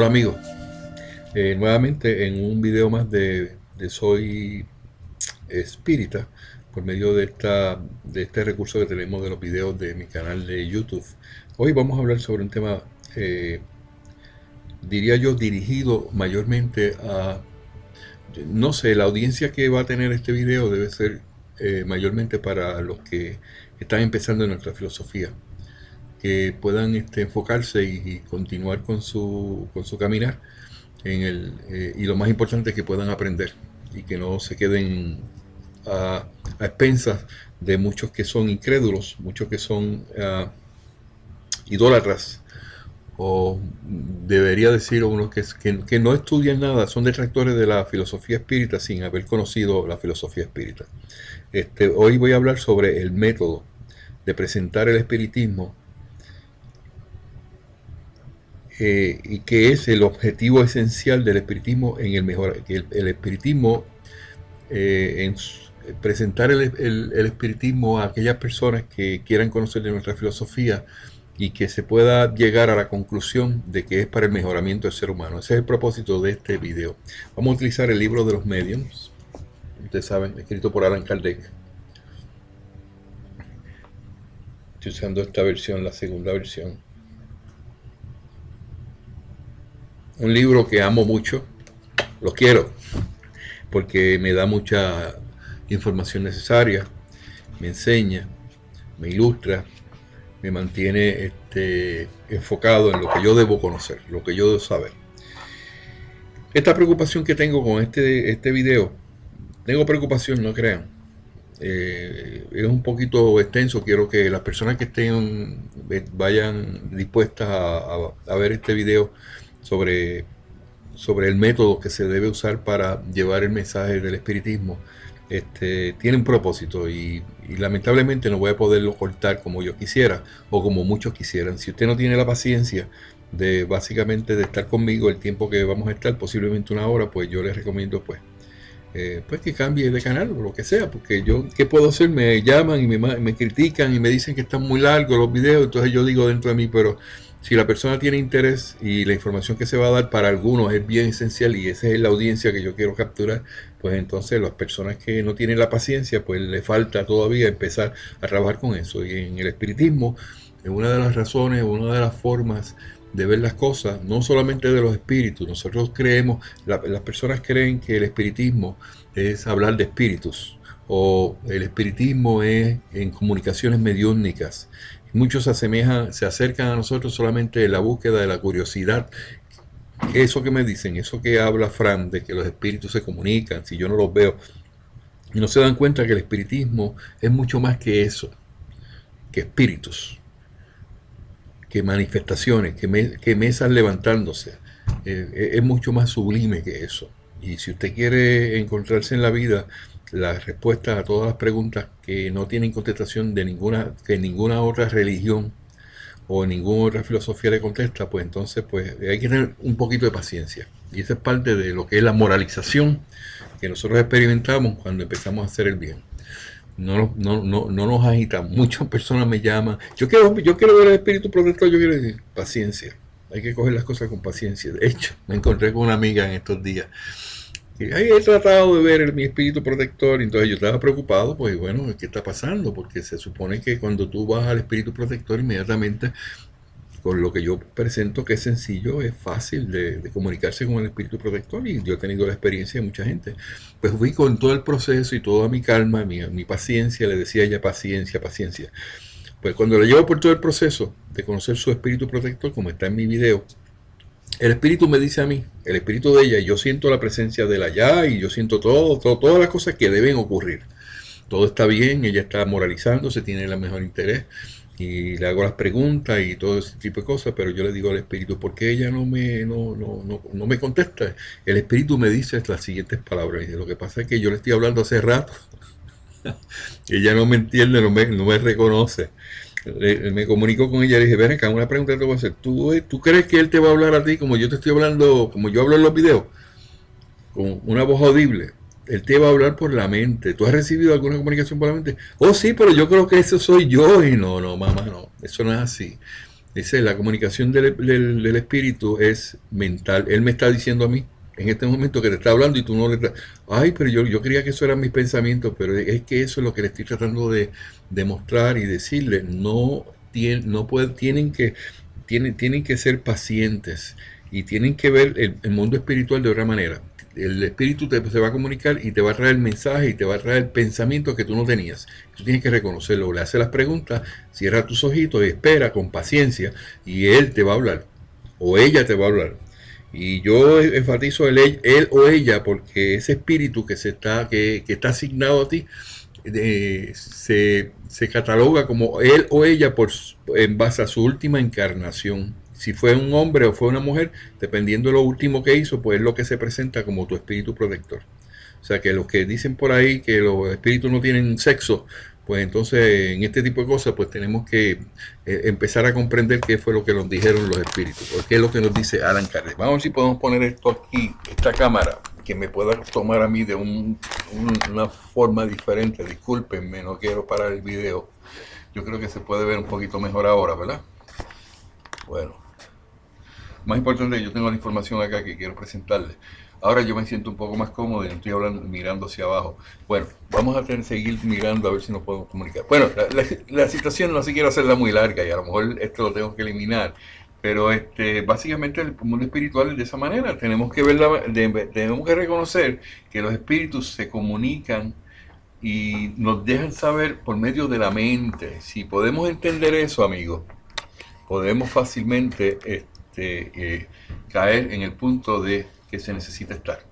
Hola amigos, nuevamente en un video más de Soy Espírita, por medio de este recurso que tenemos de los videos de mi canal de YouTube. Hoy vamos a hablar sobre un tema, diría yo, dirigido mayormente a, no sé, la audiencia que va a tener este video debe ser mayormente para los que están empezando en nuestra filosofía, que puedan enfocarse y continuar con su caminar y lo más importante es que puedan aprender y que no se queden a expensas de muchos que son incrédulos, muchos que son idólatras, o debería decir unos que no estudian nada, son detractores de la filosofía espírita sin haber conocido la filosofía espírita. Hoy voy a hablar sobre el método de presentar el espiritismo, y que es el objetivo esencial del espiritismo en el mejor, que el espiritismo, presentar el espiritismo a aquellas personas que quieran conocer de nuestra filosofía y que se pueda llegar a la conclusión de que es para el mejoramiento del ser humano. Ese es el propósito de este video. Vamos a utilizar el libro de los mediums, ustedes saben, escrito por Allan Kardec. Estoy usando esta versión, la segunda versión. Un libro que amo mucho, lo quiero, porque me da mucha información necesaria, me enseña, me ilustra, me mantiene enfocado en lo que yo debo conocer, lo que yo debo saber. Esta preocupación que tengo con este video, tengo preocupación, no crean, es un poquito extenso. Quiero que las personas que vayan dispuestas a ver este video sobre el método que se debe usar para llevar el mensaje del espiritismo, tiene un propósito y lamentablemente no voy a poderlo cortar como yo quisiera o como muchos quisieran. Si usted no tiene la paciencia de básicamente de estar conmigo el tiempo que vamos a estar, posiblemente una hora, pues yo les recomiendo pues que cambie de canal o lo que sea, porque yo, ¿qué puedo hacer? Me llaman y me critican y me dicen que están muy largos los videos, entonces yo digo dentro de mí, pero si la persona tiene interés y la información que se va a dar para algunos es bien esencial y esa es la audiencia que yo quiero capturar, pues entonces las personas que no tienen la paciencia, pues le falta todavía empezar a trabajar con eso. Y en el espiritismo, una de las razones, una de las formas de ver las cosas, no solamente de los espíritus, nosotros creemos, las personas creen que el espiritismo es hablar de espíritus, o el espiritismo es en comunicaciones mediúnicas. Muchos se acercan a nosotros solamente en la búsqueda de la curiosidad. Eso que me dicen, eso que habla Fran, de que los espíritus se comunican, si yo no los veo, y no se dan cuenta que el espiritismo es mucho más que eso, que espíritus, que manifestaciones, que mesas levantándose. Es mucho más sublime que eso. Y si usted quiere encontrarse en la vida las respuestas a todas las preguntas que no tienen contestación de ninguna otra religión o ninguna otra filosofía le contesta, pues entonces pues hay que tener un poquito de paciencia. Y esa es parte de lo que es la moralización que nosotros experimentamos cuando empezamos a hacer el bien. No nos agitan. Muchas personas me llaman, yo quiero ver el espíritu protector, yo quiero decir, paciencia. Hay que coger las cosas con paciencia. De hecho, me encontré con una amiga en estos días que he tratado de ver mi espíritu protector, y entonces yo estaba preocupado, pues bueno, ¿qué está pasando? Porque se supone que cuando tú vas al espíritu protector, inmediatamente, con lo que yo presento, que es sencillo, es fácil de comunicarse con el espíritu protector, y yo he tenido la experiencia de mucha gente. Pues fui con todo el proceso y toda mi calma, mi paciencia, le decía a ella paciencia, paciencia. Pues cuando le llevo por todo el proceso de conocer su espíritu protector, como está en mi video, el espíritu me dice a mí, el espíritu de ella, y yo siento la presencia de él allá, y yo siento todas las cosas que deben ocurrir. Todo está bien, ella está moralizándose, tiene el mejor interés, y le hago las preguntas y todo ese tipo de cosas, pero yo le digo al espíritu, ¿por qué ella no me contesta? El espíritu me dice las siguientes palabras, y lo que pasa es que yo le estoy hablando hace rato, ella no me entiende, no me reconoce. Me comunico con ella y le dije, ven acá, una pregunta te voy a hacer. ¿Tú crees que él te va a hablar a ti como yo te estoy hablando, como yo hablo en los videos? Con una voz audible. Él te va a hablar por la mente. ¿Tú has recibido alguna comunicación por la mente? Oh, sí, pero yo creo que eso soy yo. Y no, mamá, no. Eso no es así. Dice, la comunicación del espíritu es mental. Él me está diciendo a mí, en este momento que te está hablando y tú no le estás... Ay, pero yo creía que eso eran mis pensamientos, pero es que eso es lo que le estoy tratando de demostrar y decirle. Tienen que ser pacientes y tienen que ver el mundo espiritual de otra manera. El espíritu se va a comunicar y te va a traer mensajes y te va a traer pensamientos que tú no tenías. Tú tienes que reconocerlo, le hace las preguntas, cierra tus ojitos y espera con paciencia y él te va a hablar o ella te va a hablar. Y yo enfatizo él o ella porque ese espíritu que está asignado a ti se cataloga como él o ella en base a su última encarnación. Si fue un hombre o fue una mujer, dependiendo de lo último que hizo, pues es lo que se presenta como tu espíritu protector. O sea que los que dicen por ahí que los espíritus no tienen sexo, pues entonces en este tipo de cosas pues tenemos que empezar a comprender qué fue lo que nos dijeron los espíritus, o qué es lo que nos dice Allan Kardec. Vamos a ver si podemos poner esto aquí, esta cámara, que me pueda tomar a mí de una forma diferente. Discúlpenme, no quiero parar el video. Yo creo que se puede ver un poquito mejor ahora, ¿verdad? Bueno, más importante, yo tengo la información acá que quiero presentarles. Ahora yo me siento un poco más cómodo y no estoy hablando, mirando hacia abajo. Bueno, vamos a seguir mirando a ver si nos podemos comunicar. Bueno, la situación no se quiere hacerla muy larga y a lo mejor esto lo tengo que eliminar. Pero básicamente el mundo espiritual es de esa manera. Tenemos que tenemos que reconocer que los espíritus se comunican y nos dejan saber por medio de la mente. Si podemos entender eso, amigos, podemos fácilmente caer en el punto de que se necesita estar.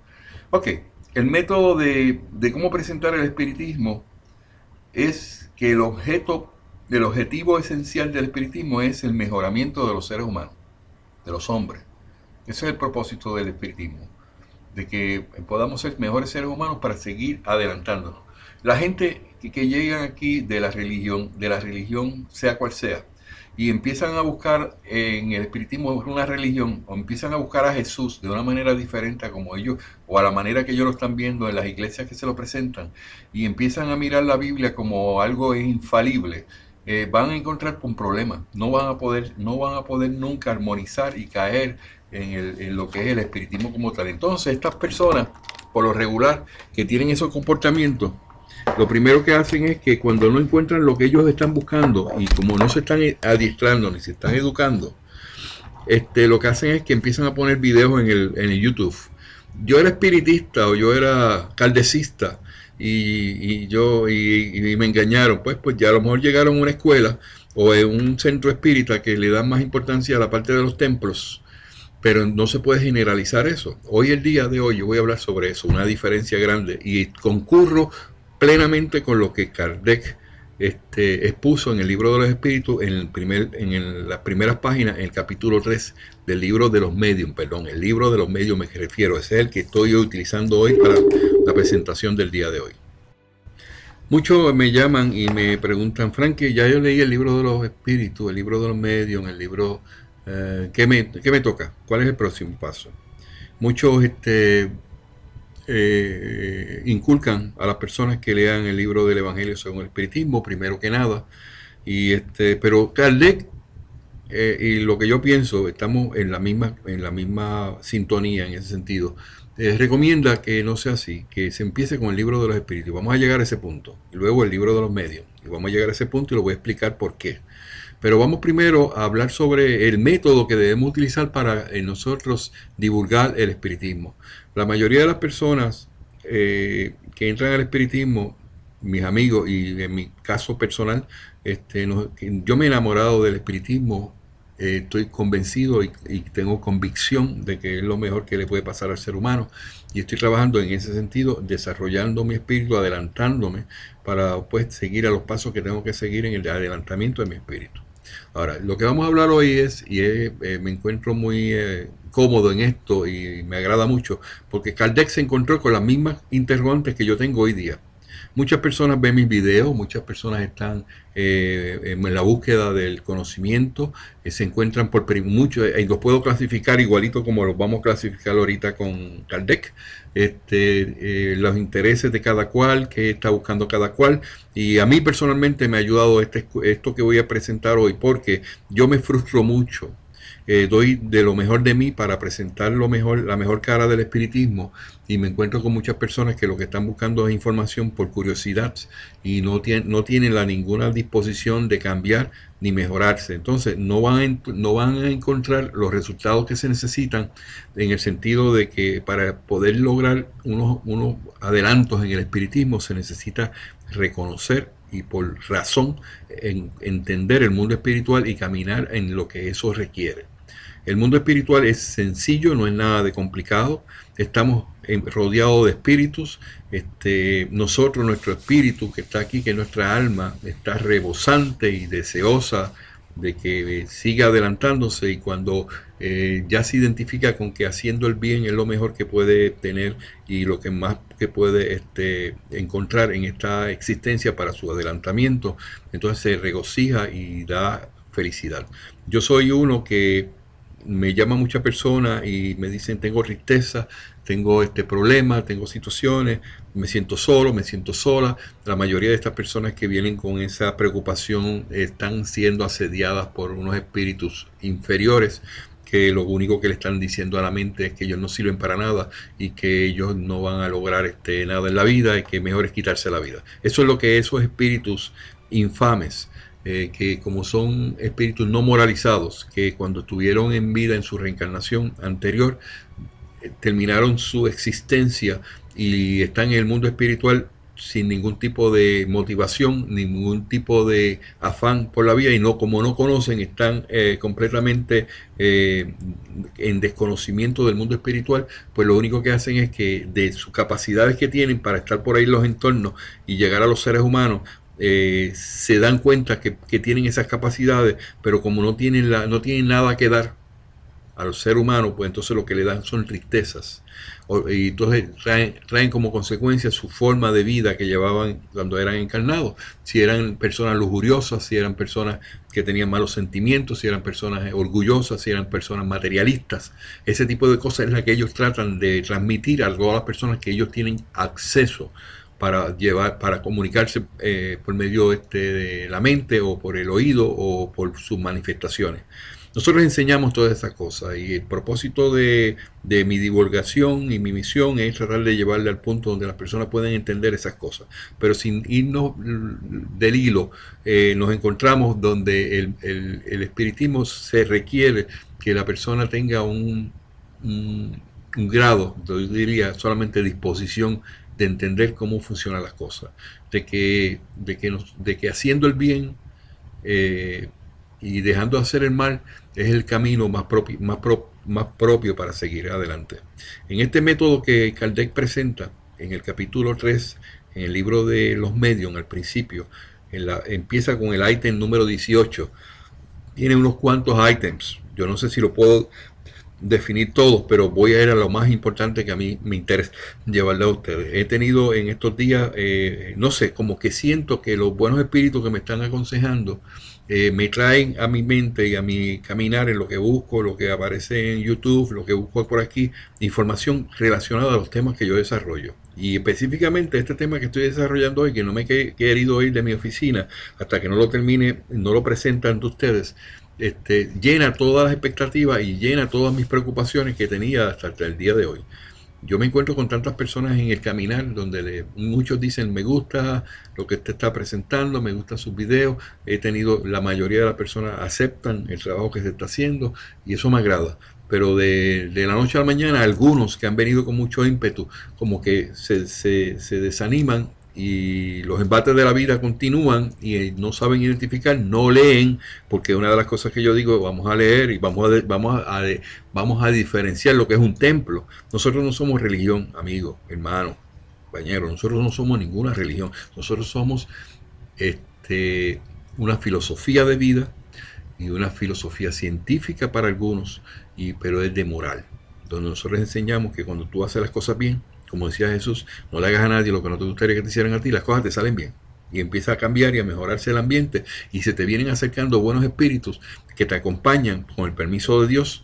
Ok, el método de cómo presentar el espiritismo es que el objetivo esencial del espiritismo es el mejoramiento de los seres humanos, de los hombres. Ese es el propósito del espiritismo, de que podamos ser mejores seres humanos para seguir adelantándonos. La gente que llegan aquí de la religión sea cual sea, y empiezan a buscar en el espiritismo una religión, o empiezan a buscar a Jesús de una manera diferente a como ellos, o a la manera que ellos lo están viendo en las iglesias que se lo presentan, y empiezan a mirar la Biblia como algo infalible, van a encontrar un problema. No van a poder nunca armonizar y caer en lo que es el espiritismo como tal. Entonces estas personas, por lo regular, que tienen esos comportamientos, lo primero que hacen es que cuando no encuentran lo que ellos están buscando y como no se están adiestrando ni se están educando, lo que hacen es que empiezan a poner videos en el YouTube. Yo era espiritista o yo era caldecista y me engañaron. Pues ya a lo mejor llegaron a una escuela o en un centro espírita que le dan más importancia a la parte de los templos, pero no se puede generalizar eso. Hoy, el día de hoy, yo voy a hablar sobre eso, una diferencia grande, y concurro plenamente con lo que Kardec expuso en el libro de los espíritus, en las primeras páginas, en el capítulo 3 del libro de los medios, el libro de los medios me refiero, ese es el que estoy utilizando hoy para la presentación del día de hoy. Muchos me llaman y me preguntan, Frankie, ya yo leí el libro de los espíritus, el libro de los medios, el libro, ¿qué me toca? ¿Cuál es el próximo paso? Muchos inculcan a las personas que lean el libro del Evangelio según el Espiritismo, primero que nada, pero Kardec, y lo que yo pienso, estamos en la misma sintonía en ese sentido. Recomienda que no sea así, que se empiece con el libro de los espíritus. Vamos a llegar a ese punto, y luego el libro de los medios, y vamos a llegar a ese punto y lo voy a explicar por qué. Pero vamos primero a hablar sobre el método que debemos utilizar para nosotros divulgar el espiritismo. La mayoría de las personas que entran al espiritismo, mis amigos, y en mi caso personal, yo me he enamorado del espiritismo, estoy convencido y tengo convicción de que es lo mejor que le puede pasar al ser humano, y estoy trabajando en ese sentido, desarrollando mi espíritu, adelantándome para pues seguir a los pasos que tengo que seguir en el adelantamiento de mi espíritu. Ahora, lo que vamos a hablar hoy me encuentro muy cómodo en esto y me agrada mucho, porque Kardec se encontró con las mismas interrogantes que yo tengo hoy día. Muchas personas ven mis videos, muchas personas están en la búsqueda del conocimiento, se encuentran mucho, y los puedo clasificar igualito como los vamos a clasificar ahorita con Kardec, los intereses de cada cual, qué está buscando cada cual, y a mí personalmente me ha ayudado esto que voy a presentar hoy, porque yo me frustro mucho. Doy de lo mejor de mí para presentar la mejor cara del espiritismo, y me encuentro con muchas personas que lo que están buscando es información por curiosidad y no tienen ninguna disposición de cambiar ni mejorarse. Entonces no van a encontrar los resultados que se necesitan, en el sentido de que para poder lograr unos adelantos en el espiritismo se necesita reconocer y por razón entender el mundo espiritual y caminar en lo que eso requiere. El mundo espiritual es sencillo, no es nada de complicado. Estamos rodeados de espíritus. Nuestro espíritu que está aquí, que es nuestra alma, está rebosante y deseosa de que siga adelantándose, y cuando ya se identifica con que haciendo el bien es lo mejor que puede tener y lo que más que puede encontrar en esta existencia para su adelantamiento, entonces se regocija y da felicidad. Yo soy uno que me llama muchas personas y me dicen: tengo tristeza, tengo este problema, tengo situaciones, me siento solo, me siento sola. La mayoría de estas personas que vienen con esa preocupación están siendo asediadas por unos espíritus inferiores, que lo único que le están diciendo a la mente es que ellos no sirven para nada y que ellos no van a lograr nada en la vida, y que mejor es quitarse la vida. Eso es lo que esos espíritus infames, que como son espíritus no moralizados, que cuando estuvieron en vida en su reencarnación anterior, terminaron su existencia y están en el mundo espiritual sin ningún tipo de motivación, ningún tipo de afán por la vida, y como no conocen, están completamente en desconocimiento del mundo espiritual, pues lo único que hacen es que de sus capacidades que tienen para estar por ahí en los entornos y llegar a los seres humanos, se dan cuenta que tienen esas capacidades, pero como no tienen nada que dar al ser humano, pues entonces lo que le dan son tristezas, y entonces traen como consecuencia su forma de vida que llevaban cuando eran encarnados. Si eran personas lujuriosas, si eran personas que tenían malos sentimientos, si eran personas orgullosas, si eran personas materialistas, ese tipo de cosas es la que ellos tratan de transmitir a todas las personas que ellos tienen acceso para comunicarse por medio de la mente, o por el oído, o por sus manifestaciones. Nosotros enseñamos todas esas cosas, y el propósito de mi divulgación y mi misión es tratar de llevarle al punto donde las personas pueden entender esas cosas, pero sin irnos del hilo. Nos encontramos donde el espiritismo se requiere que la persona tenga un grado, yo diría solamente disposición, de entender cómo funcionan las cosas, de que haciendo el bien y dejando de hacer el mal es el camino más propio para seguir adelante. En este método que Kardec presenta en el capítulo 3, en el libro de los medios, al principio, empieza con el ítem número 18. Tiene unos cuantos ítems, yo no sé si lo puedo definir todos, pero voy a ir a lo más importante que a mí me interesa llevarle a ustedes. He tenido en estos días, no sé, como que siento que los buenos espíritus que me están aconsejando me traen a mi mente y a mi caminar en lo que busco, lo que aparece en YouTube, lo que busco por aquí, información relacionada a los temas que yo desarrollo. Y específicamente este tema que estoy desarrollando hoy, que no me he querido ir de mi oficina hasta que no lo termine, no lo presento ante ustedes, llena todas las expectativas y llena todas mis preocupaciones que tenía hasta el día de hoy. Yo me encuentro con tantas personas en el caminar donde muchos dicen: me gusta lo que usted está presentando, me gustan sus videos. La mayoría de las personas aceptan el trabajo que se está haciendo y eso me agrada. Pero de la noche a la mañana, algunos que han venido con mucho ímpetu, como que se desaniman, y los embates de la vida continúan y no saben identificar, no leen, porque una de las cosas que yo digo: vamos a leer y vamos a diferenciar lo que es un templo. Nosotros no somos religión, amigos, hermanos, compañeros, nosotros no somos ninguna religión. Nosotros somos una filosofía de vida y una filosofía científica para algunos, pero es de moral, donde nosotros enseñamos que cuando tú haces las cosas bien, como decía Jesús, no le hagas a nadie lo que no te gustaría que te hicieran a ti, las cosas te salen bien. Y empieza a cambiar y a mejorarse el ambiente y se te vienen acercando buenos espíritus que te acompañan con el permiso de Dios.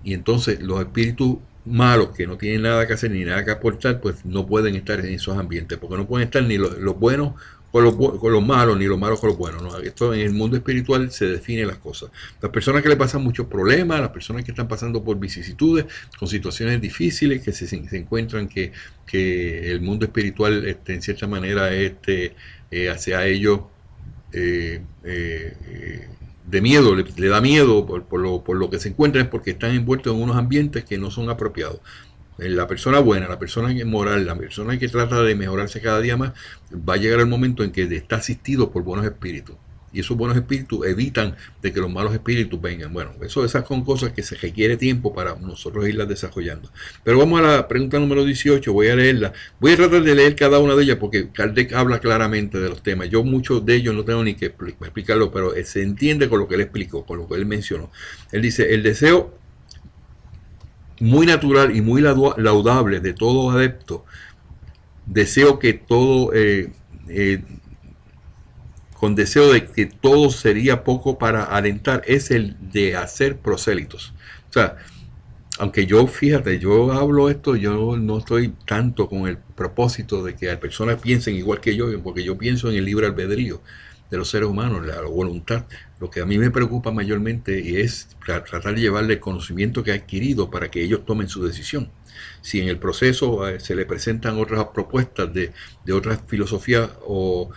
Y entonces los espíritus malos que no tienen nada que hacer ni nada que aportar, pues no pueden estar en esos ambientes, porque no pueden estar ni los buenos con los malos, ni los malos con los buenos, ¿no? Esto en el mundo espiritual se define las cosas. Las personas que le pasan muchos problemas, las personas que están pasando por vicisitudes, con situaciones difíciles, que se encuentran que el mundo espiritual en cierta manera hacia ellos de miedo, le da miedo por lo que se encuentran, es porque están envueltos en unos ambientes que no son apropiados. La persona buena, la persona moral, la persona que trata de mejorarse cada día más, va a llegar el momento en que está asistido por buenos espíritus. Y esos buenos espíritus evitan de que los malos espíritus vengan. Bueno, esas son cosas que se requiere tiempo para nosotros irlas desarrollando. Pero vamos a la pregunta número 18, voy a leerla. Voy a tratar de leer cada una de ellas porque Kardec habla claramente de los temas. Yo muchos de ellos no tengo ni que explicarlo, pero se entiende con lo que él explicó, con lo que él mencionó. Él dice, el deseo muy natural y muy laudable de todo adepto, deseo que todo, con deseo de que todo sería poco para alentar, es el de hacer prosélitos. O sea, aunque yo, fíjate, yo hablo esto, yo no estoy tanto con el propósito de que las personas piensen igual que yo, porque yo pienso en el libre albedrío de los seres humanos, la voluntad. Lo que a mí me preocupa mayormente es tratar de llevarle el conocimiento que ha adquirido para que ellos tomen su decisión. Si en el proceso se le presentan otras propuestas de otras filosofías o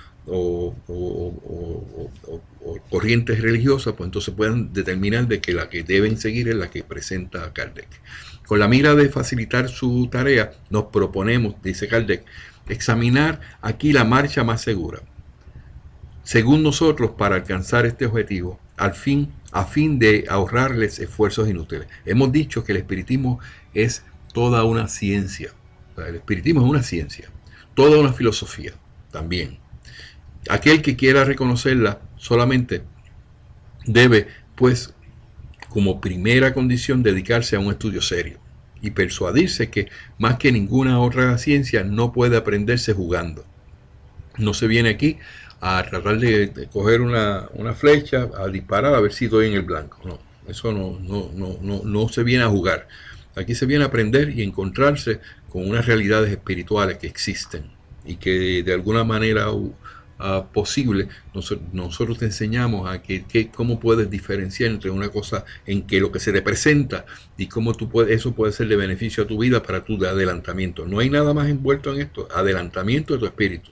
corrientes religiosas, pues entonces pueden determinar de que la que deben seguir es la que presenta Kardec. Con la mira de facilitar su tarea, nos proponemos, dice Kardec, examinar aquí la marcha más segura, según nosotros, para alcanzar este objetivo, a fin de ahorrarles esfuerzos inútiles. Hemos dicho que el espiritismo es toda una ciencia. El espiritismo es una ciencia, toda una filosofía también. Aquel que quiera reconocerla solamente debe, pues, como primera condición, dedicarse a un estudio serio y persuadirse que más que ninguna otra ciencia no puede aprenderse jugando. No se viene aquí a tratar de coger una flecha, a disparar a ver si doy en el blanco. No, eso no se viene a jugar. Aquí se viene a aprender y encontrarse con unas realidades espirituales que existen y que de alguna manera posible nosotros te enseñamos a cómo puedes diferenciar entre una cosa en que lo que se te presenta y cómo eso puede ser de beneficio a tu vida para tu adelantamiento. No hay nada más envuelto en esto, adelantamiento de tu espíritu.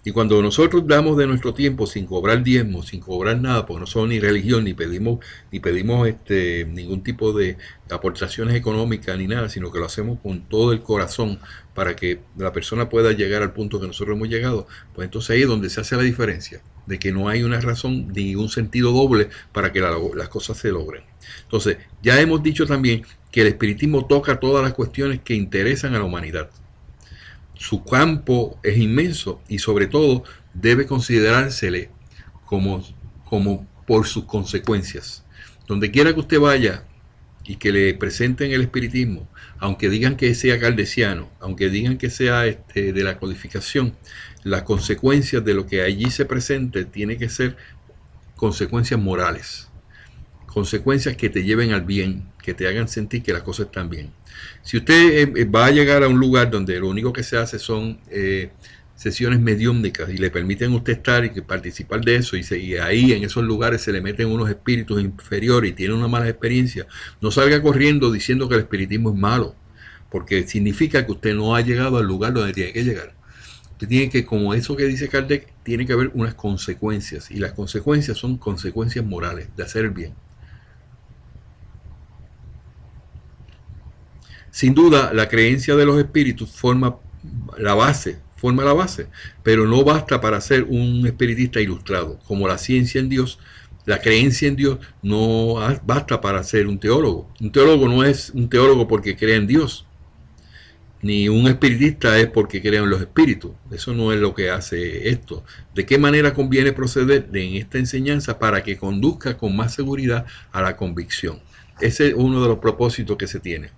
Y cuando nosotros damos de nuestro tiempo sin cobrar diezmo, sin cobrar nada, porque no somos ni religión, ni pedimos ningún tipo de aportaciones económicas ni nada, sino que lo hacemos con todo el corazón para que la persona pueda llegar al punto que nosotros hemos llegado, pues entonces ahí es donde se hace la diferencia, de que no hay una razón ni un sentido doble para que las cosas se logren. Entonces, ya hemos dicho también que el espiritismo toca todas las cuestiones que interesan a la humanidad. Su campo es inmenso y sobre todo debe considerársele como por sus consecuencias. Donde quiera que usted vaya y que le presenten el espiritismo, aunque digan que sea kardeciano, aunque digan que sea de la codificación, las consecuencias de lo que allí se presente tiene que ser consecuencias morales, consecuencias que te lleven al bien, que te hagan sentir que las cosas están bien. Si usted va a llegar a un lugar donde lo único que se hace son sesiones mediúmnicas y le permiten a usted estar y participar de eso y ahí en esos lugares se le meten unos espíritus inferiores y tiene una mala experiencia, no salga corriendo diciendo que el espiritismo es malo, porque significa que usted no ha llegado al lugar donde tiene que llegar. Usted tiene que, como eso que dice Kardec, tiene que haber unas consecuencias y las consecuencias son consecuencias morales de hacer el bien. Sin duda, la creencia de los espíritus forma la base, pero no basta para ser un espiritista ilustrado. Como la ciencia en Dios, la creencia en Dios no basta para ser un teólogo. Un teólogo no es un teólogo porque cree en Dios, ni un espiritista es porque cree en los espíritus. Eso no es lo que hace esto. ¿De qué manera conviene proceder en esta enseñanza para que conduzca con más seguridad a la convicción? Ese es uno de los propósitos que se tiene.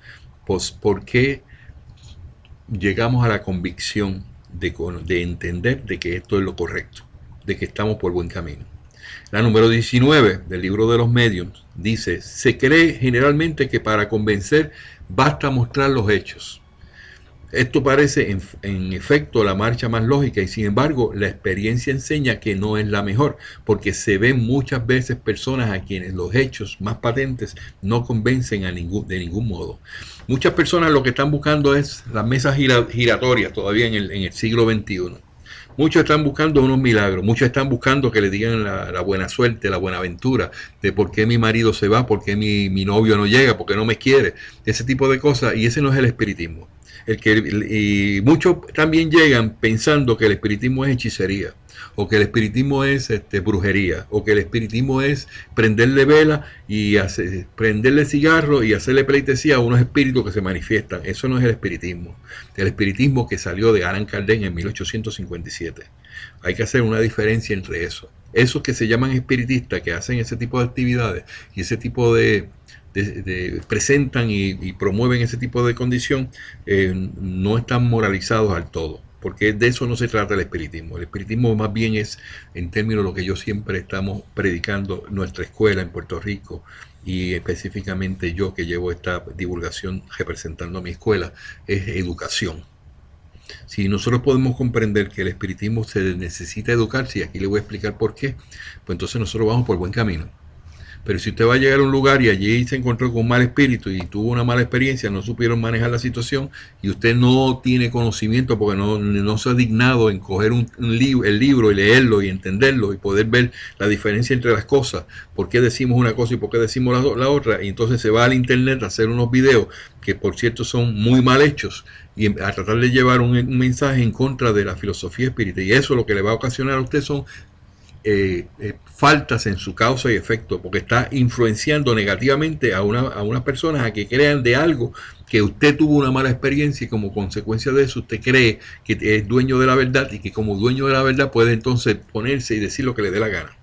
Pues, ¿por qué llegamos a la convicción de entender de que esto es lo correcto, de que estamos por buen camino. La número 19 del libro de los mediums dice: se cree generalmente que para convencer basta mostrar los hechos. Esto parece en efecto la marcha más lógica, y sin embargo la experiencia enseña que no es la mejor, porque se ven muchas veces personas a quienes los hechos más patentes no convencen de ningún modo. Muchas personas lo que están buscando es las mesas giratorias todavía en el siglo XXI. Muchos están buscando unos milagros, muchos están buscando que le digan la buena suerte, la buena aventura, de por qué mi marido se va, por qué mi novio no llega, por qué no me quiere, ese tipo de cosas, y ese no es el espiritismo. Y muchos también llegan pensando que el espiritismo es hechicería, o que el espiritismo es brujería, o que el espiritismo es prenderle vela y prenderle cigarro y hacerle pleitesía a unos espíritus que se manifiestan. Eso no es el espiritismo. El espiritismo que salió de Allan Kardec en 1857. Hay que hacer una diferencia entre eso. Esos que se llaman espiritistas, que hacen ese tipo de actividades y ese tipo presentan y promueven ese tipo de condición, no están moralizados al todo, porque de eso no se trata el espiritismo. El espiritismo más bien es, en términos de lo que yo siempre estamos predicando, nuestra escuela en Puerto Rico, y específicamente yo que llevo esta divulgación representando a mi escuela, es educación. Si nosotros podemos comprender que el espiritismo se necesita educarse, y aquí le voy a explicar por qué, pues entonces nosotros vamos por buen camino. Pero si usted va a llegar a un lugar y allí se encontró con un mal espíritu y tuvo una mala experiencia, no supieron manejar la situación, y usted no tiene conocimiento porque no se ha dignado en coger el libro y leerlo y entenderlo y poder ver la diferencia entre las cosas, por qué decimos una cosa y por qué decimos la otra, y entonces se va al internet a hacer unos videos que por cierto son muy mal hechos, y a tratar de llevar un mensaje en contra de la filosofía espírita, y eso lo que le va a ocasionar a usted son faltas en su causa y efecto, porque está influenciando negativamente a unas personas a que crean de algo que usted tuvo una mala experiencia, y como consecuencia de eso usted cree que es dueño de la verdad, y que como dueño de la verdad puede entonces ponerse y decir lo que le dé la gana.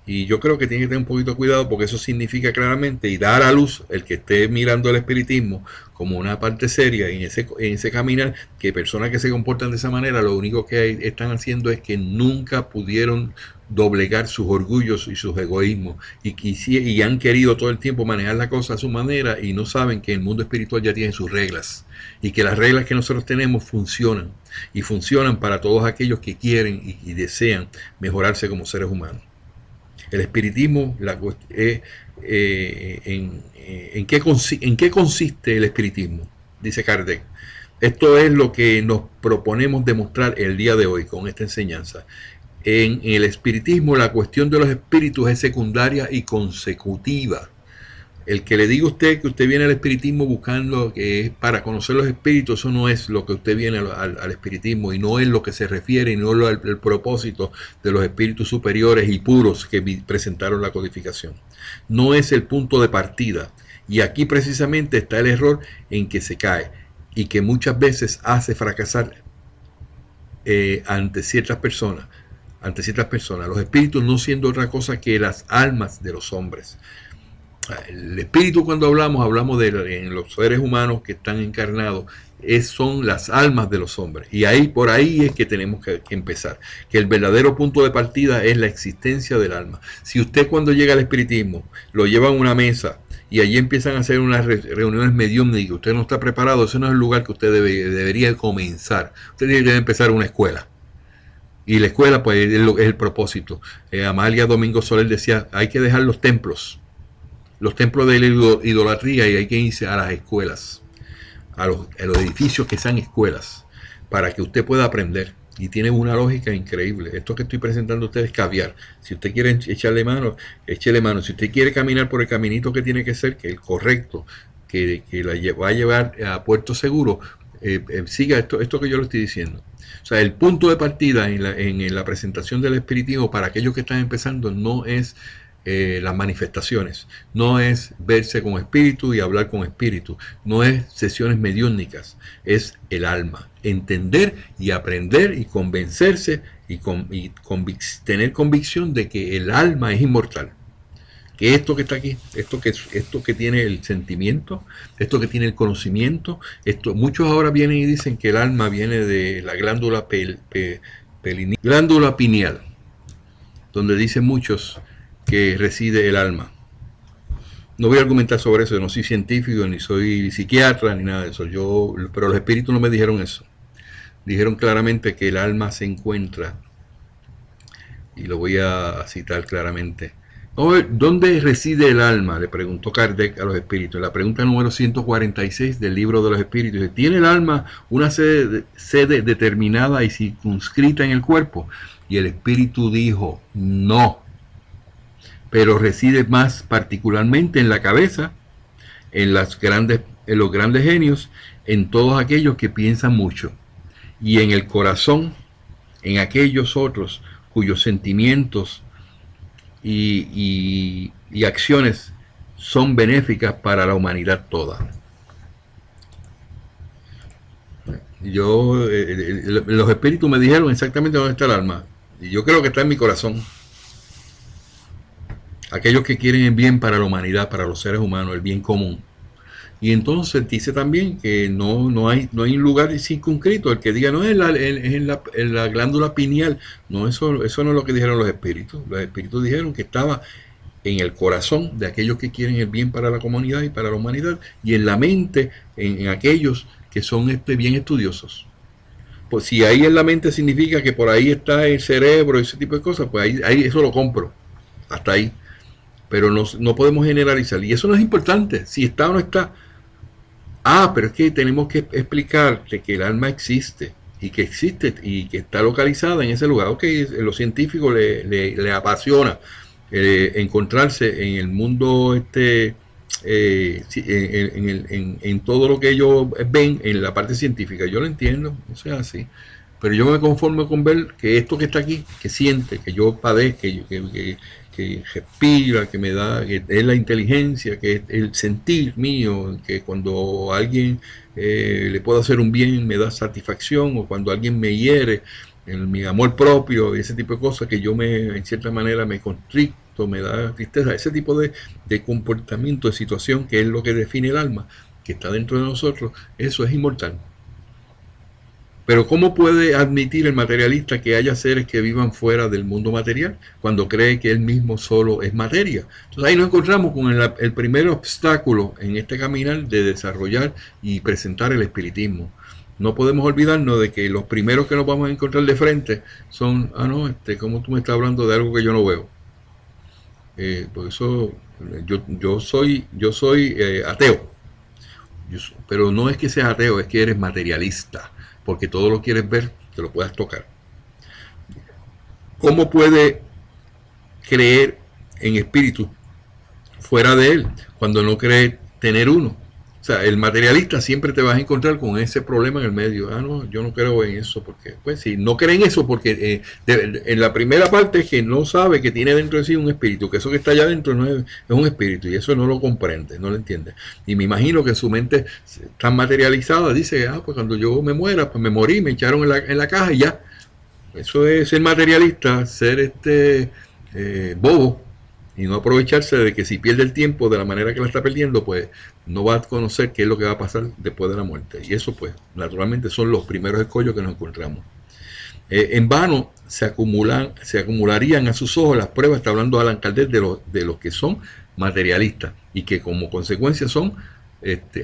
Y yo creo que tiene que tener un poquito de cuidado, porque eso significa claramente, y dar a luz el que esté mirando el espiritismo como una parte seria en ese caminar, que personas que se comportan de esa manera lo único que están haciendo es que nunca pudieron doblegar sus orgullos y sus egoísmos, y han querido todo el tiempo manejar la cosa a su manera, y no saben que el mundo espiritual ya tiene sus reglas, y que las reglas que nosotros tenemos funcionan, y funcionan para todos aquellos que quieren y desean mejorarse como seres humanos. El espiritismo, ¿en qué consiste el espiritismo? Dice Kardec. Esto es lo que nos proponemos demostrar el día de hoy con esta enseñanza. En el espiritismo, la cuestión de los espíritus es secundaria y consecutiva. El que le diga a usted que usted viene al espiritismo buscando que es para conocer los espíritus, eso no es lo que usted viene al espiritismo, y no es lo que se refiere, y no es el propósito de los espíritus superiores y puros que presentaron la codificación. No es el punto de partida, y aquí precisamente está el error en que se cae, y que muchas veces hace fracasar ante ciertas personas. Los espíritus no siendo otra cosa que las almas de los hombres. El espíritu, cuando hablamos en los seres humanos que están encarnados, son las almas de los hombres, y por ahí es que tenemos que empezar, que el verdadero punto de partida es la existencia del alma. Si usted, cuando llega al espiritismo, lo lleva a una mesa y allí empiezan a hacer unas reuniones mediúmnicas, usted no está preparado, ese no es el lugar que usted debería comenzar. Usted debe empezar una escuela. Y la escuela, pues, es el propósito. Amalia Domingo Soler decía: hay que dejar los templos de la idolatría, y hay que irse a las escuelas, a los edificios que sean escuelas, para que usted pueda aprender. Y tiene una lógica increíble. Esto que estoy presentando a ustedes es caviar. Si usted quiere echarle mano, échele mano. Si usted quiere caminar por el caminito que tiene que ser, que el correcto, que la va a llevar a puerto seguro, siga esto que yo le estoy diciendo. O sea, el punto de partida en la presentación del espiritismo para aquellos que están empezando no es las manifestaciones, no es verse con espíritu y hablar con espíritu, no es sesiones mediúnicas, es el alma, entender y aprender y convencerse y tener convicción de que el alma es inmortal. que esto que está aquí, esto que tiene el sentimiento, esto que tiene el conocimiento, muchos ahora vienen y dicen que el alma viene de la glándula glándula pineal, donde dicen muchos que reside el alma. No voy a argumentar sobre eso, yo no soy científico, ni soy psiquiatra, ni nada de eso, pero los espíritus no me dijeron eso. Dijeron claramente que el alma se encuentra, y lo voy a citar claramente. ¿Dónde reside el alma?, le preguntó Kardec a los espíritus. La pregunta número 146 del libro de los espíritus. ¿Tiene el alma una sede determinada y circunscrita en el cuerpo? Y el espíritu dijo, no, pero reside más particularmente en la cabeza, en los grandes genios, en todos aquellos que piensan mucho, y en el corazón, en aquellos otros cuyos sentimientos y acciones son benéficas para la humanidad toda. Los espíritus me dijeron exactamente dónde está el alma, y yo creo que está en mi corazón. Aquellos que quieren el bien para la humanidad, para los seres humanos, el bien común. Y entonces dice también que no hay un lugar circunscrito. El que diga no es en la glándula pineal. No, eso no es lo que dijeron los espíritus. Los espíritus dijeron que estaba en el corazón de aquellos que quieren el bien para la comunidad y para la humanidad, y en la mente, en aquellos que son bien estudiosos. Pues si ahí en la mente significa que por ahí está el cerebro y ese tipo de cosas, pues ahí eso lo compro. Hasta ahí. Pero no podemos generalizar. Y eso no es importante, si está o no está. Pero es que tenemos que explicarte que el alma existe y que está localizada en ese lugar. Ok, los científicos le apasiona encontrarse en el mundo en todo lo que ellos ven en la parte científica. Yo lo entiendo, no sea así. Pero yo me conformo con ver que esto que está aquí, que siente, que yo padezco, que respira, que me da, que es la inteligencia, que es el sentir mío, que cuando a alguien le puedo hacer un bien me da satisfacción, o cuando alguien me hiere, mi amor propio, ese tipo de cosas que yo en cierta manera me constricto, me da tristeza, ese tipo de comportamiento, de situación, que es lo que define el alma, que está dentro de nosotros, eso es inmortal. Pero ¿cómo puede admitir el materialista que haya seres que vivan fuera del mundo material cuando cree que él mismo solo es materia? Entonces ahí nos encontramos con el primer obstáculo en este caminar de desarrollar y presentar el espiritismo. No podemos olvidarnos de que los primeros que nos vamos a encontrar de frente son, ¿cómo tú me estás hablando de algo que yo no veo? Por eso yo soy ateo. Pero no es que seas ateo, es que eres materialista. Porque todo lo quieres ver, que lo puedas tocar. ¿Cómo puede creer en espíritu fuera de él cuando no cree tener uno? O sea, el materialista siempre te vas a encontrar con ese problema en el medio. No, yo no creo en eso, porque, pues sí, no creen eso porque en la primera parte es que no sabe que tiene dentro de sí un espíritu, que eso que está allá adentro no es un espíritu, y eso no lo comprende, no lo entiende. Y me imagino que su mente tan materializada dice, pues cuando yo me muera, pues me morí, me echaron en la caja y ya. Eso es ser materialista, ser bobo, y no aprovecharse de que si pierde el tiempo de la manera que la está perdiendo, pues no va a conocer qué es lo que va a pasar después de la muerte. Y eso, pues, naturalmente son los primeros escollos que nos encontramos. En vano se acumularían a sus ojos las pruebas, está hablando Allan Kardec, de los que son materialistas y que como consecuencia son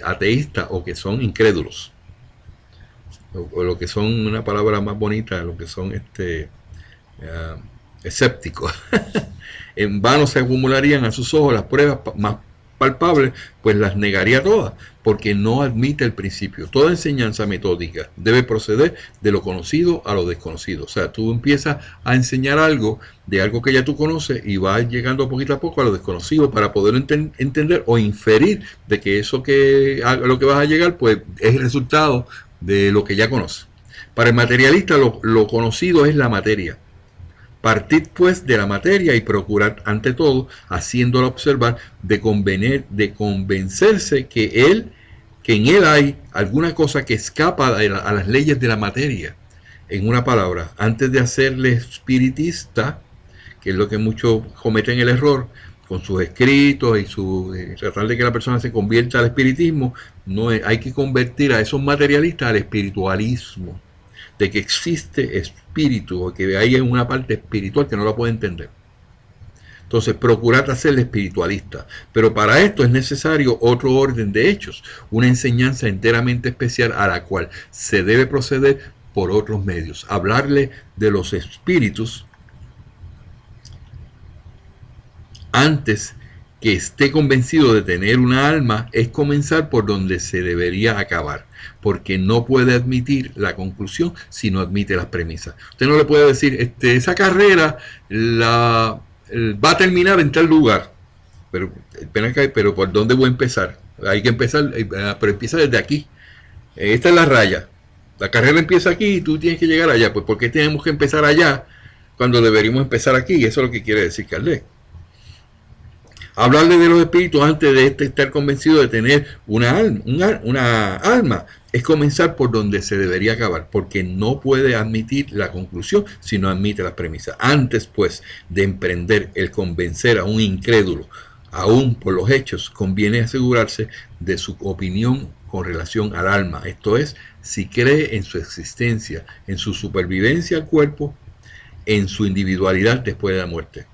ateístas o que son incrédulos. O lo que son, una palabra más bonita, lo que son escépticos. En vano se acumularían a sus ojos las pruebas más palpables, pues las negaría todas, porque no admite el principio. Toda enseñanza metódica debe proceder de lo conocido a lo desconocido. O sea, tú empiezas a enseñar algo de algo que ya tú conoces y vas llegando poquito a poco a lo desconocido para poder entender o inferir de que eso a lo que vas a llegar, pues es el resultado de lo que ya conoces. Para el materialista lo conocido es la materia. Partid pues de la materia y procurad ante todo, haciéndola observar, de convencerse que en él hay alguna cosa que escapa a las leyes de la materia. En una palabra, antes de hacerle espiritista, que es lo que muchos cometen el error, con sus escritos y tratar de que la persona se convierta al espiritismo. No hay que convertir a esos materialistas al espiritualismo, de que existe espíritu, o que hay una parte espiritual que no la puede entender. Entonces, procurad hacerle espiritualista. Pero para esto es necesario otro orden de hechos, una enseñanza enteramente especial a la cual se debe proceder por otros medios. Hablarle de los espíritus antes que esté convencido de tener una alma es comenzar por donde se debería acabar, porque no puede admitir la conclusión si no admite las premisas. Usted no le puede decir, esa carrera va a terminar en tal lugar, pero ¿por dónde voy a empezar? Hay que empezar, pero empieza desde aquí. Esta es la raya. La carrera empieza aquí y tú tienes que llegar allá. Pues ¿por qué tenemos que empezar allá cuando deberíamos empezar aquí? Eso es lo que quiere decir Kardec. Hablarle de los espíritus antes de estar convencido de tener una alma es comenzar por donde se debería acabar, porque no puede admitir la conclusión si no admite las premisas. Antes, pues, de emprender el convencer a un incrédulo, aún por los hechos, conviene asegurarse de su opinión con relación al alma, esto es, si cree en su existencia, en su supervivencia al cuerpo, en su individualidad después de la muerte.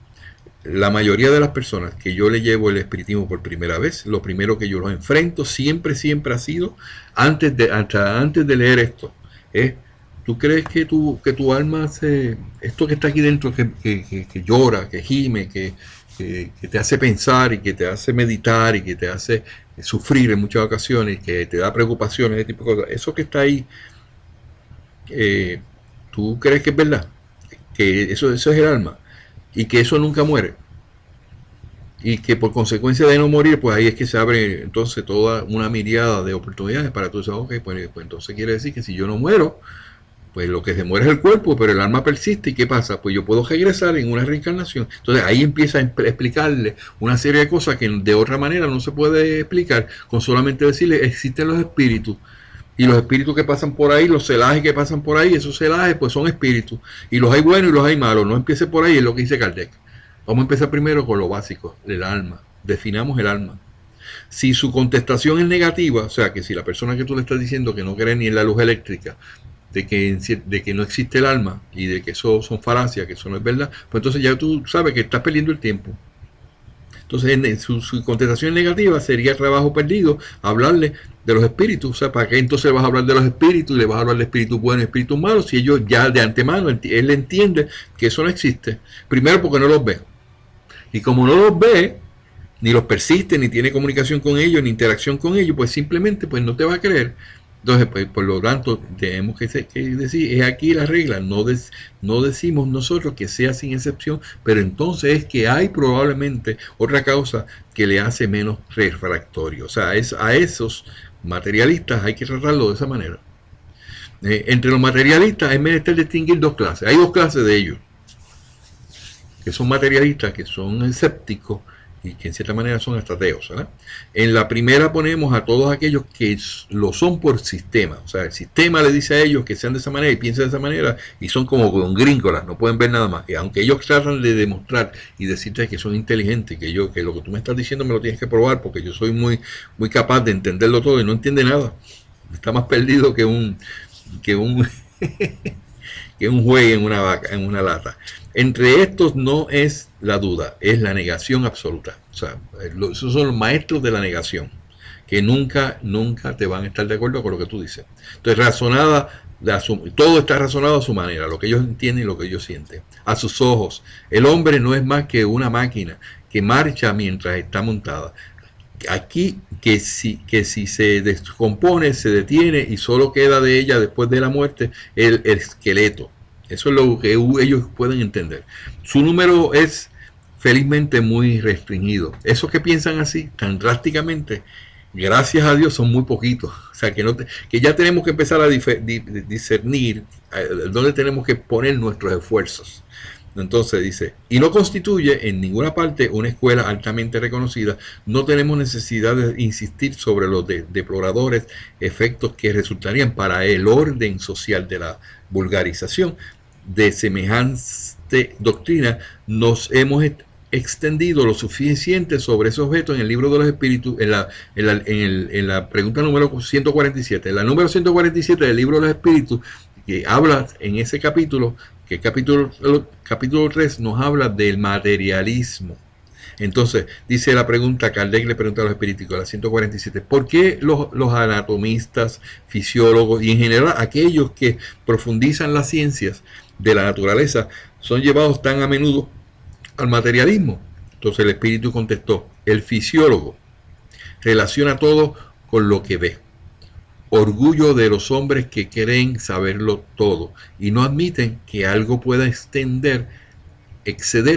La mayoría de las personas que yo le llevo el espiritismo por primera vez, lo primero que yo los enfrento siempre ha sido, hasta antes de leer esto, es, ¿tú crees que tu alma esto que está aquí dentro, que llora, que gime, que te hace pensar y que te hace meditar y que te hace sufrir en muchas ocasiones, que te da preocupaciones, ese tipo de cosas, eso que está ahí, ¿tú crees que es verdad? Que eso es el alma. Y que eso nunca muere, y que por consecuencia de no morir, pues ahí es que se abre entonces toda una miriada de oportunidades para tú decir, ok, pues entonces quiere decir que si yo no muero, pues lo que se muere es el cuerpo, pero el alma persiste, ¿y qué pasa? Pues yo puedo regresar en una reencarnación. Entonces ahí empieza a explicarle una serie de cosas que de otra manera no se puede explicar, con solamente decirle, existen los espíritus, y los espíritus que pasan por ahí, los celajes que pasan por ahí, esos celajes pues son espíritus, y los hay buenos y los hay malos. No empiece por ahí, es lo que dice Kardec. Vamos a empezar primero con lo básico, el alma. Definamos el alma. Si su contestación es negativa, o sea que si la persona que tú le estás diciendo que no cree ni en la luz eléctrica, de que no existe el alma y de que eso son falacias, que eso no es verdad, pues entonces ya tú sabes que estás perdiendo el tiempo. Entonces, su contestación negativa sería trabajo perdido, hablarle de los espíritus. O sea, ¿para qué entonces vas a hablar de los espíritus y le vas a hablar de espíritus buenos y espíritus malos si ellos ya de antemano, él entiende que eso no existe? Primero porque no los ve. Y como no los ve, ni los persiste, ni tiene comunicación con ellos, ni interacción con ellos, pues simplemente pues no te va a creer. Entonces, pues, por lo tanto, tenemos que decir, es aquí la regla, no decimos nosotros que sea sin excepción, pero entonces es que hay probablemente otra causa que le hace menos refractorio. O sea, a esos materialistas hay que tratarlo de esa manera. Entre los materialistas es menester distinguir dos clases. Hay dos clases de ellos, que son materialistas, que son escépticos, y que en cierta manera son ateos, ¿verdad? En la primera ponemos a todos aquellos que lo son por sistema, o sea, el sistema le dice a ellos que sean de esa manera y piensen de esa manera, y son como con gringolas, no pueden ver nada más, y aunque ellos tratan de demostrar y decirte que son inteligentes, que lo que tú me estás diciendo me lo tienes que probar, porque yo soy muy capaz de entenderlo todo, y no entiende nada, está más perdido que un que un juez en una lata. Entre estos no es la duda, es la negación absoluta. O sea, esos son los maestros de la negación, que nunca te van a estar de acuerdo con lo que tú dices. Entonces, todo está razonado a su manera, lo que ellos entienden y lo que ellos sienten. A sus ojos, el hombre no es más que una máquina que marcha mientras está montada. Aquí, que si se descompone, se detiene y solo queda de ella después de la muerte el esqueleto. Eso es lo que ellos pueden entender. Su número es felizmente muy restringido. Esos que piensan así tan drásticamente, gracias a Dios, son muy poquitos. O sea, que ya tenemos que empezar a discernir dónde tenemos que poner nuestros esfuerzos. Entonces dice, y no constituye en ninguna parte una escuela altamente reconocida. No tenemos necesidad de insistir sobre los deploradores efectos que resultarían para el orden social de la vulgarización de semejante doctrina. Nos hemos extendido lo suficiente sobre ese objeto en el libro de los espíritus, en la pregunta número 147. La número 147 del libro de los espíritus, que habla en ese capítulo, que capítulo 3 nos habla del materialismo. Entonces, dice la pregunta, Kardec le pregunta a los espíritus, la 147, ¿por qué los anatomistas, fisiólogos y en general aquellos que profundizan las ciencias de la naturaleza son llevados tan a menudo al materialismo? Entonces el espíritu contestó, el fisiólogo relaciona todo con lo que ve. Orgullo de los hombres que creen saberlo todo y no admiten que algo pueda exceder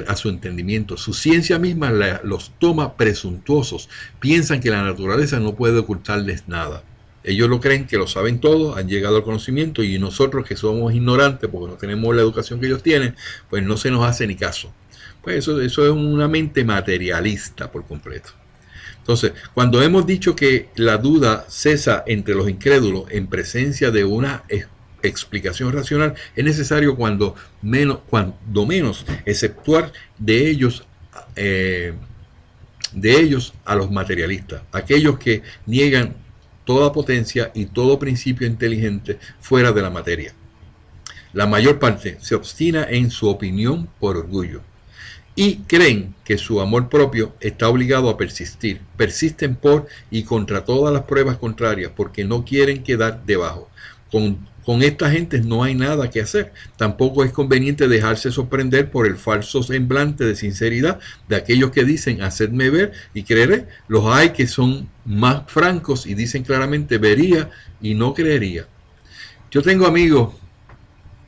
a su entendimiento. Su ciencia misma los toma presuntuosos. Piensan que la naturaleza no puede ocultarles nada. Ellos lo creen que lo saben todo, han llegado al conocimiento, y nosotros que somos ignorantes porque no tenemos la educación que ellos tienen, pues no se nos hace ni caso. Pues eso es una mente materialista por completo. Entonces, cuando hemos dicho que la duda cesa entre los incrédulos en presencia de una explicación racional, es necesario cuando menos exceptuar de ellos a los materialistas, aquellos que niegan toda potencia y todo principio inteligente fuera de la materia. La mayor parte se obstina en su opinión por orgullo y creen que su amor propio está obligado a persistir. Persisten por y contra todas las pruebas contrarias porque no quieren quedar debajo. Con esta gente no hay nada que hacer. Tampoco es conveniente dejarse sorprender por el falso semblante de sinceridad de aquellos que dicen, hacedme ver y creeré. Los hay que son más francos y dicen claramente, vería y no creería. Yo tengo amigos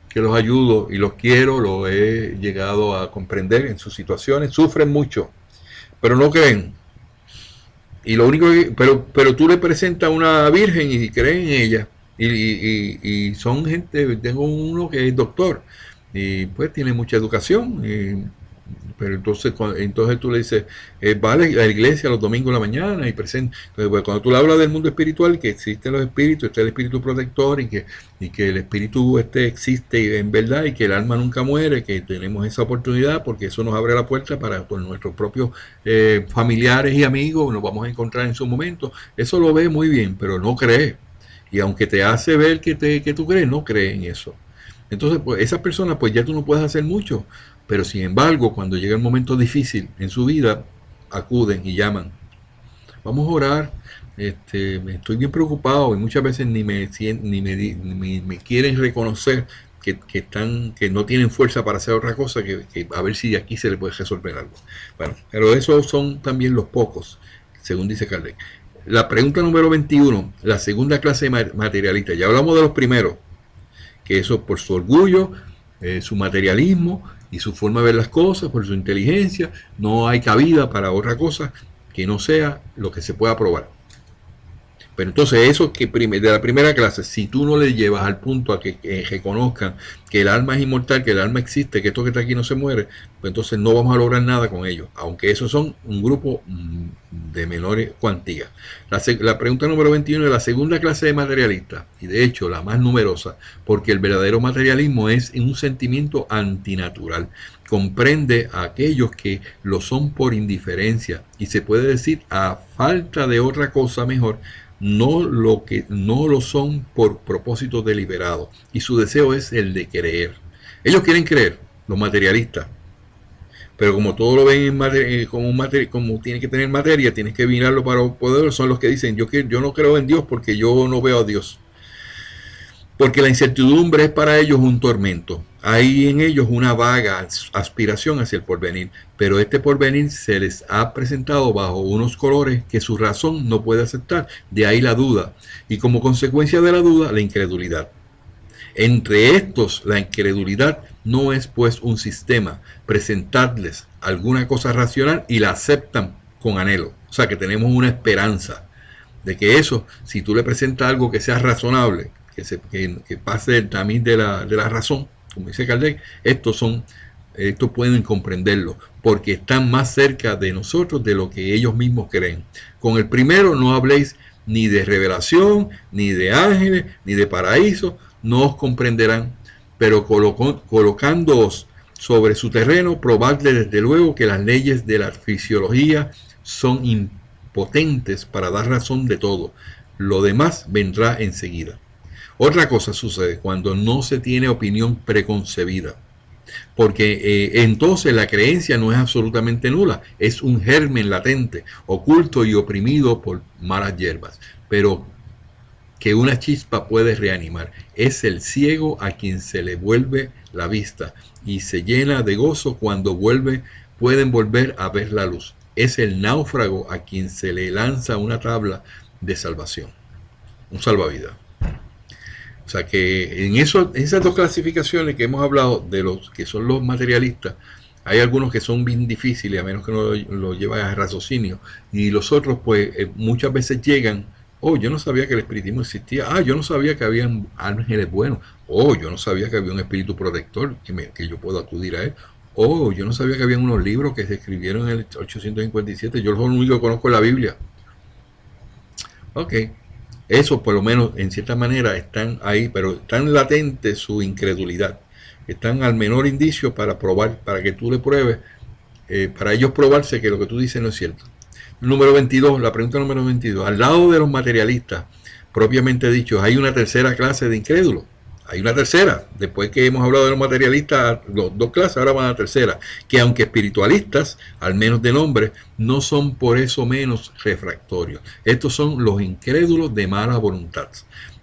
que los ayudo y los quiero, los he llegado a comprender en sus situaciones, sufren mucho, pero no creen. Y lo único que, pero tú le presentas a una virgen y creen en ella. Y son gente, tengo uno que es doctor y pues tiene mucha educación, pero entonces tú le dices, vale a la iglesia los domingos en la mañana y presenta. Entonces, pues, cuando tú le hablas del mundo espiritual, que existen los espíritus, está el espíritu protector y que el espíritu existe en verdad y que el alma nunca muere, que tenemos esa oportunidad porque eso nos abre la puerta para con nuestros propios familiares y amigos, nos vamos a encontrar en su momento. Eso lo ve muy bien, pero no cree. Y aunque te hace ver que tú crees, no cree en eso. Entonces, pues esas personas, pues ya tú no puedes hacer mucho. Pero sin embargo, cuando llega el momento difícil en su vida, acuden y llaman. Vamos a orar. Estoy bien preocupado y muchas veces ni me quieren reconocer que no tienen fuerza para hacer otra cosa, que a ver si aquí se le puede resolver algo. Bueno, pero esos son también los pocos, según dice Kardec. La pregunta número 21, la segunda clase de materialista. Ya hablamos de los primeros, que eso por su orgullo, su materialismo y su forma de ver las cosas, por su inteligencia, no hay cabida para otra cosa que no sea lo que se pueda probar. Pero entonces eso que de la primera clase, si tú no le llevas al punto a que reconozcan que el alma es inmortal, que el alma existe, que esto que está aquí no se muere, pues entonces no vamos a lograr nada con ellos, aunque esos son un grupo de menores cuantías. La pregunta número 21 es la segunda clase de materialistas, y de hecho la más numerosa, porque el verdadero materialismo es un sentimiento antinatural. Comprende a aquellos que lo son por indiferencia, y se puede decir a falta de otra cosa mejor, no lo son por propósito deliberado, y su deseo es el de creer. Ellos quieren creer, los materialistas, pero como todo lo ven como tiene que tener materia, tienes que mirarlo para poder. Son los que dicen, yo no creo en Dios porque yo no veo a Dios, porque la incertidumbre es para ellos un tormento. Hay en ellos una vaga aspiración hacia el porvenir, pero este porvenir se les ha presentado bajo unos colores que su razón no puede aceptar. De ahí la duda, y como consecuencia de la duda, la incredulidad. Entre estos, la incredulidad no es pues un sistema, presentarles alguna cosa racional y la aceptan con anhelo. O sea que tenemos una esperanza de que eso, si tú le presentas algo que sea razonable, que pase el tamiz de la razón, como dice Kardec, estos pueden comprenderlo, porque están más cerca de nosotros de lo que ellos mismos creen. Con el primero no habléis ni de revelación, ni de ángeles, ni de paraíso, no os comprenderán, pero colocándoos sobre su terreno, probarle desde luego que las leyes de la fisiología son impotentes para dar razón de todo. Lo demás vendrá enseguida. Otra cosa sucede cuando no se tiene opinión preconcebida, porque entonces la creencia no es absolutamente nula, es un germen latente, oculto y oprimido por malas hierbas, pero que una chispa puede reanimar. Es el ciego a quien se le vuelve la vista y se llena de gozo cuando pueden volver a ver la luz. Es el náufrago a quien se le lanza una tabla de salvación, un salvavidas. O sea que en esas dos clasificaciones que hemos hablado de los que son los materialistas, hay algunos que son bien difíciles, a menos que no lo lleven a raciocinio, y los otros pues muchas veces llegan, oh, yo no sabía que el espiritismo existía, ah, yo no sabía que habían ángeles buenos, oh, yo no sabía que había un espíritu protector que yo puedo acudir a él, oh, yo no sabía que había unos libros que se escribieron en el 857, yo lo único que conozco es la Biblia. Ok, eso por lo menos en cierta manera están ahí, pero están latente su incredulidad. Están al menor indicio para probar, para que tú le pruebes, para ellos probarse que lo que tú dices no es cierto. Número 22, la pregunta número 22. Al lado de los materialistas, propiamente dicho, hay una tercera clase de incrédulos. Hay una tercera, después que hemos hablado de los materialistas, los dos clases, ahora van a la tercera, que aunque espiritualistas, al menos de nombre, no son por eso menos refractorios. Estos son los incrédulos de mala voluntad.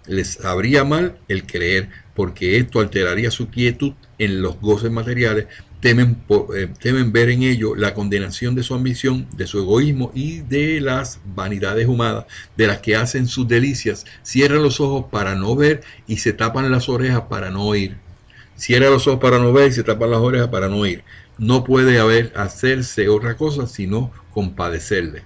Les habría mal el creer, porque esto alteraría su quietud en los goces materiales. Temen ver en ello la condenación de su ambición, de su egoísmo y de las vanidades humanas, de las que hacen sus delicias. Cierran los ojos para no ver y se tapan las orejas para no oír. Cierra los ojos para no ver y se tapan las orejas para no oír. No puede hacerse otra cosa sino compadecerle.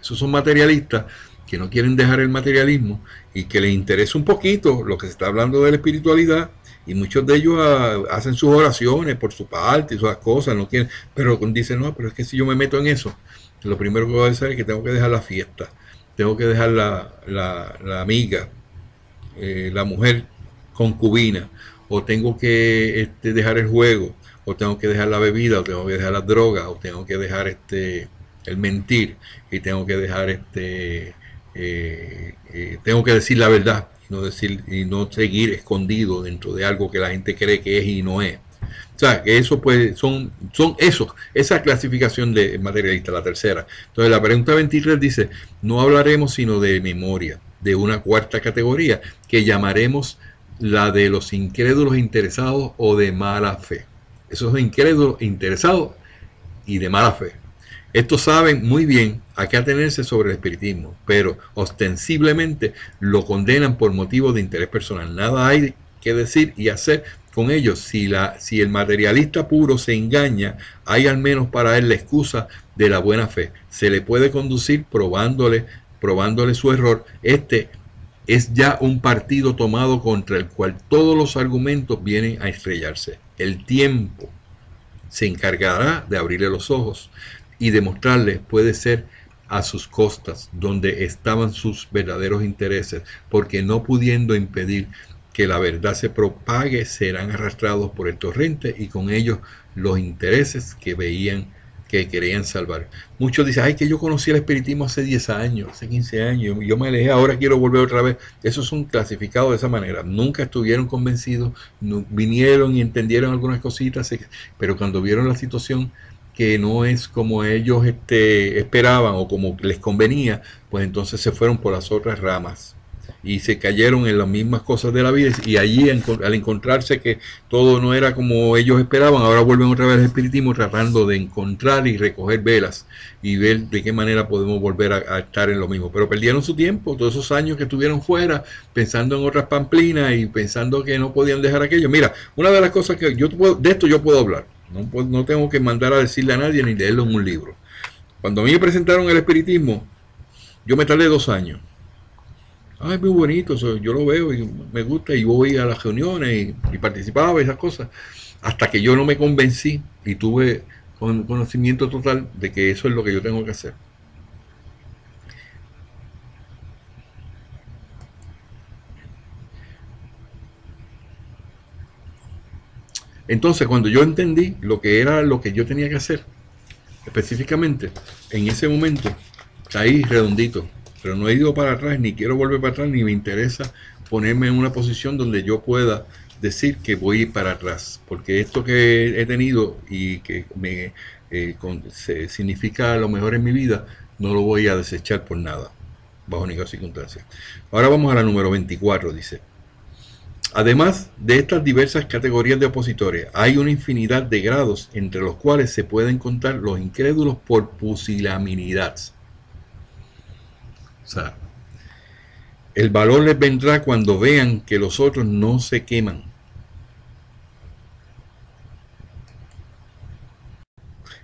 Esos son materialistas que no quieren dejar el materialismo y que les interesa un poquito lo que se está hablando de la espiritualidad, y muchos de ellos hacen sus oraciones por su parte y esas cosas, no quieren, pero dicen, no, pero es que si yo me meto en eso, lo primero que voy a hacer es que tengo que dejar la fiesta, tengo que dejar la amiga, la mujer concubina, o tengo que dejar el juego, o tengo que dejar la bebida, o tengo que dejar las drogas, o tengo que dejar el mentir, y tengo que dejar tengo que decir la verdad, y no seguir escondido dentro de algo que la gente cree que es y no es. O sea, que eso pues son esos, esa clasificación de materialista, la tercera. Entonces la pregunta 23 dice, no hablaremos sino de memoria, de una cuarta categoría que llamaremos la de los incrédulos interesados o de mala fe. Esos incrédulos interesados y de mala fe. Estos saben muy bien a qué atenerse sobre el espiritismo, pero ostensiblemente lo condenan por motivos de interés personal. Nada hay que decir y hacer con ellos. Si el materialista puro se engaña, hay al menos para él la excusa de la buena fe. Se le puede conducir probándole su error. Este es ya un partido tomado contra el cual todos los argumentos vienen a estrellarse. El tiempo se encargará de abrirle los ojos y demostrarle, puede ser a sus costas, donde estaban sus verdaderos intereses, porque no pudiendo impedir que la verdad se propague, serán arrastrados por el torrente y con ellos los intereses que querían salvar. Muchos dicen, ay, que yo conocí el espiritismo hace 10 años, hace 15 años, yo me alejé, ahora quiero volver otra vez. Esos son clasificados de esa manera. Nunca estuvieron convencidos, no, vinieron y entendieron algunas cositas, pero cuando vieron la situación que no es como ellos esperaban o como les convenía, pues entonces se fueron por las otras ramas y se cayeron en las mismas cosas de la vida, y allí al encontrarse que todo no era como ellos esperaban, ahora vuelven otra vez al espiritismo tratando de encontrar y recoger velas y ver de qué manera podemos volver a estar en lo mismo, pero perdieron su tiempo, todos esos años que estuvieron fuera pensando en otras pamplinas y pensando que no podían dejar aquello. Mira, una de las cosas que de esto yo puedo hablar, no tengo que mandar a decirle a nadie ni leerlo en un libro. Cuando a mí me presentaron el espiritismo, yo me tardé 2 años. Ah, es muy bonito, yo lo veo y me gusta y voy a las reuniones y participaba y esas cosas. Hasta que yo no me convencí y tuve conocimiento total de que eso es lo que yo tengo que hacer. Entonces, cuando yo entendí lo que era lo que yo tenía que hacer, específicamente, en ese momento, caí redondito, pero no he ido para atrás, ni quiero volver para atrás, ni me interesa ponerme en una posición donde yo pueda decir que voy para atrás, porque esto que he tenido y que me significa lo mejor en mi vida, no lo voy a desechar por nada, bajo ninguna circunstancia. Ahora vamos a la número 24, dice. Además de estas diversas categorías de opositores, hay una infinidad de grados entre los cuales se pueden contar los incrédulos por pusilanimidad. O sea, el valor les vendrá cuando vean que los otros no se queman.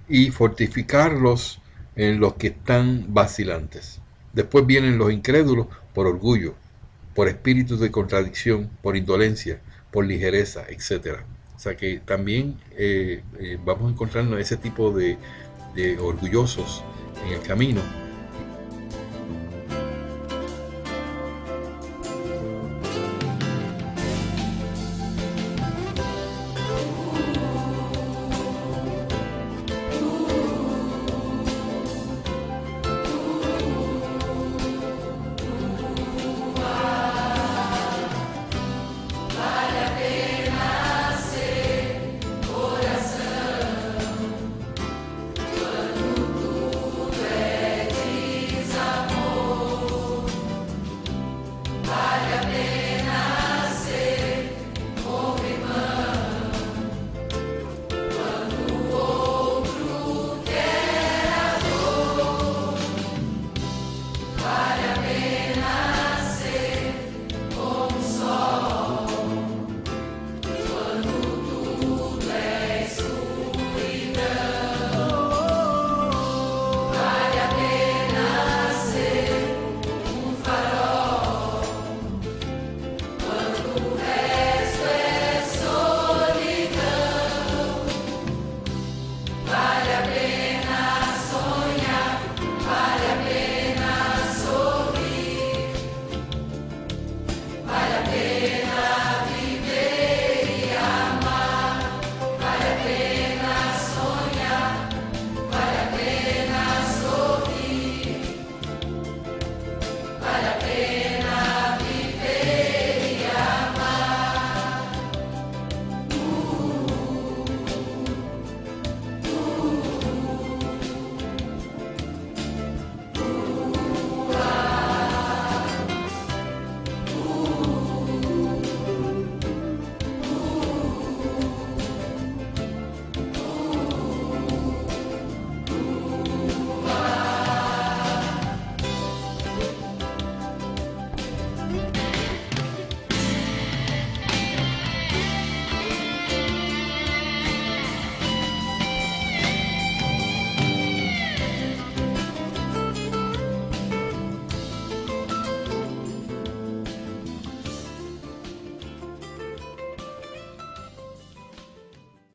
Y fortificarlos en los que están vacilantes. Después vienen los incrédulos por orgullo, por espíritus de contradicción, por indolencia, por ligereza, etc. O sea que también vamos a encontrarnos ese tipo de orgullosos en el camino,